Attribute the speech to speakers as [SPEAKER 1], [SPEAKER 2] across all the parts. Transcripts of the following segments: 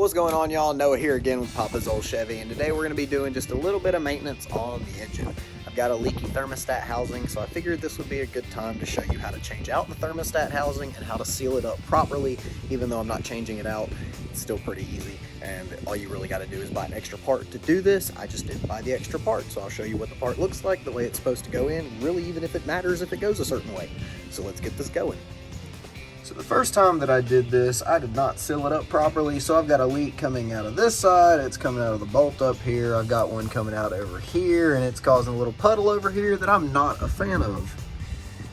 [SPEAKER 1] What's going on, y'all? Noah here again with Papa's Old Chevy, and today we're going to be doing just a little bit of maintenance on the engine. I've got a leaky thermostat housing, so I figured this would be a good time to show you how to change out the thermostat housing and how to seal it up properly. Even though I'm not changing it out, it's still pretty easy, and all you really got to do is buy an extra part to do this. I just didn't buy the extra part, so I'll show you what the part looks like, the way it's supposed to go in, really even if it matters if it goes a certain way. So let's get this going. So the first time that I did this, I did not seal it up properly, so I've got a leak coming out of this side, it's coming out of the bolt up here, I've got one coming out over here, and it's causing a little puddle over here that I'm not a fan of.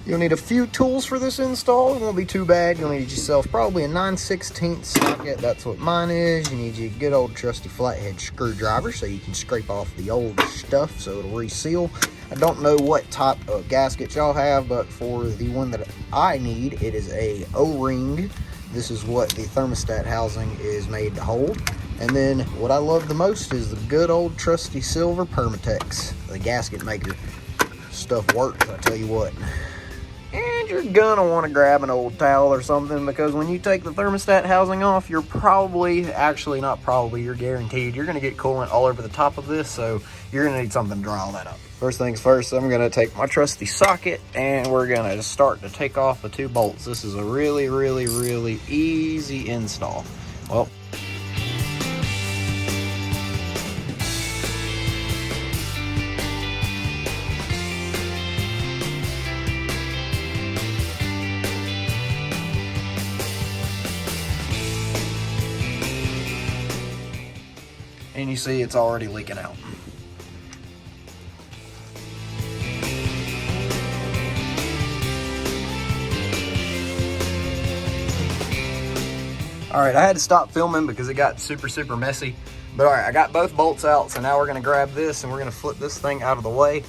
[SPEAKER 1] You'll need a few tools for this install. It won't be too bad. You'll need yourself probably a 9/16 socket, that's what mine is. You need your good old trusty flathead screwdriver so you can scrape off the old stuff so it'll reseal. I don't know what type of gasket y'all have, but for the one that I need, it is a O-ring. This is what the thermostat housing is made to hold. And then what I love the most is the good old trusty silver Permatex, the gasket maker. Stuff works, I tell you what. And you're gonna want to grab an old towel or something, because when you take the thermostat housing off, you're guaranteed you're gonna get coolant all over the top of this, so you're gonna need something to dry all that up. First things first, I'm gonna take my trusty socket and we're gonna start to take off the two bolts. This is a really easy install. Well, and you see it's already leaking out. All right, I had to stop filming because it got super messy. But all right, I got both bolts out, so now we're gonna grab this and we're gonna flip this thing out of the way.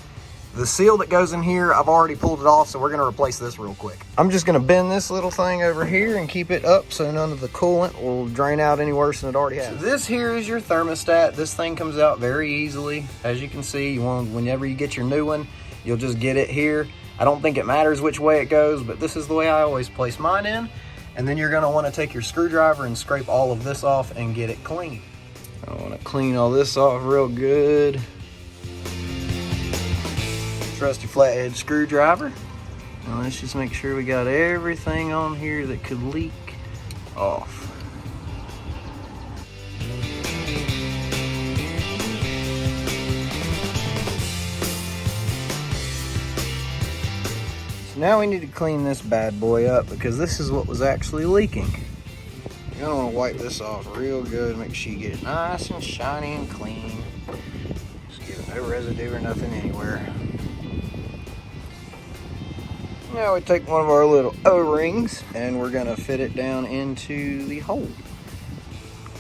[SPEAKER 1] The seal that goes in here, I've already pulled it off, so we're gonna replace this real quick. I'm just gonna bend this little thing over here and keep it up so none of the coolant will drain out any worse than it already has. So this here is your thermostat. This thing comes out very easily. As you can see, whenever you get your new one, you'll just get it here. I don't think it matters which way it goes, but this is the way I always place mine in. And then you're gonna wanna take your screwdriver and scrape all of this off and get it clean. I wanna clean all this off real good. Trusty flathead screwdriver. Now let's just make sure we got everything on here that could leak off. So now we need to clean this bad boy up because this is what was actually leaking. You're gonna wanna wipe this off real good, make sure you get it nice and shiny and clean. Just give it no residue or nothing anywhere. Now we take one of our little O-rings and we're gonna fit it down into the hole.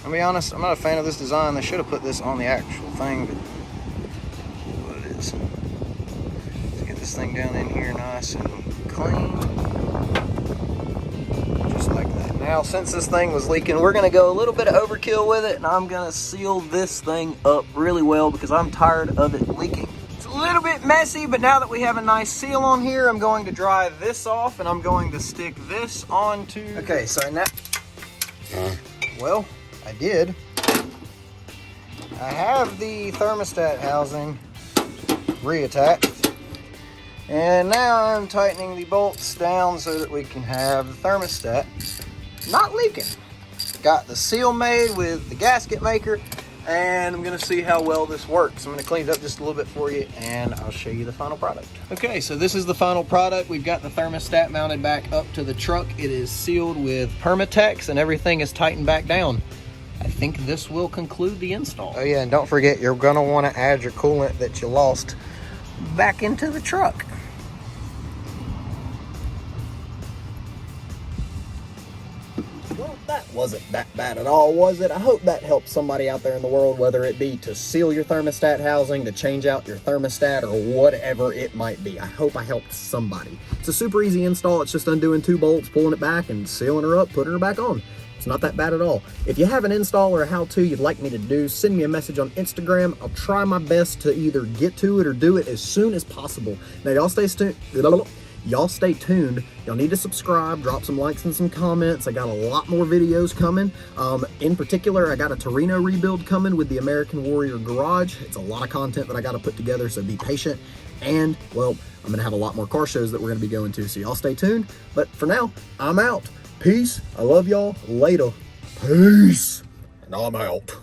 [SPEAKER 1] I'll be honest, I'm not a fan of this design. They should have put this on the actual thing, but what it is. Let's get this thing down in here nice and clean. Just like that. Now, since this thing was leaking, we're gonna go a little bit of overkill with it, and I'm gonna seal this thing up really well because I'm tired of it leaking. A little bit messy, but now that we have a nice seal on here, I'm going to dry this off and I'm going to stick this onto. Okay, so now, well, I did. I have the thermostat housing reattached, and now I'm tightening the bolts down so that we can have the thermostat not leaking. Got the seal made with the gasket maker, and I'm gonna see how well this works. I'm gonna clean it up just a little bit for you and I'll show you the final product. Okay, so this is the final product. We've got the thermostat mounted back up to the truck. It is sealed with Permatex and everything is tightened back down. I think this will conclude the install. Oh yeah, and don't forget, you're gonna wanna add your coolant that you lost back into the truck. Well, that wasn't that bad at all, was it? I hope that helped somebody out there in the world, whether it be to seal your thermostat housing, to change out your thermostat, or whatever it might be. I hope I helped somebody. It's a super easy install. It's just undoing two bolts, pulling it back, and sealing her up, putting her back on. It's not that bad at all. If you have an install or a how-to you'd like me to do, send me a message on Instagram. I'll try my best to either get to it or do it as soon as possible. Now, y'all stay tuned. y'all stay tuned. Y'all need to subscribe, drop some likes and some comments. I got a lot more videos coming. In particular, I got a Torino rebuild coming with the American Warrior Garage. It's a lot of content that I got to put together, so be patient. And, well, I'm going to have a lot more car shows that we're going to be going to, so y'all stay tuned. But for now, I'm out. Peace. I love y'all. Later. Peace. And I'm out.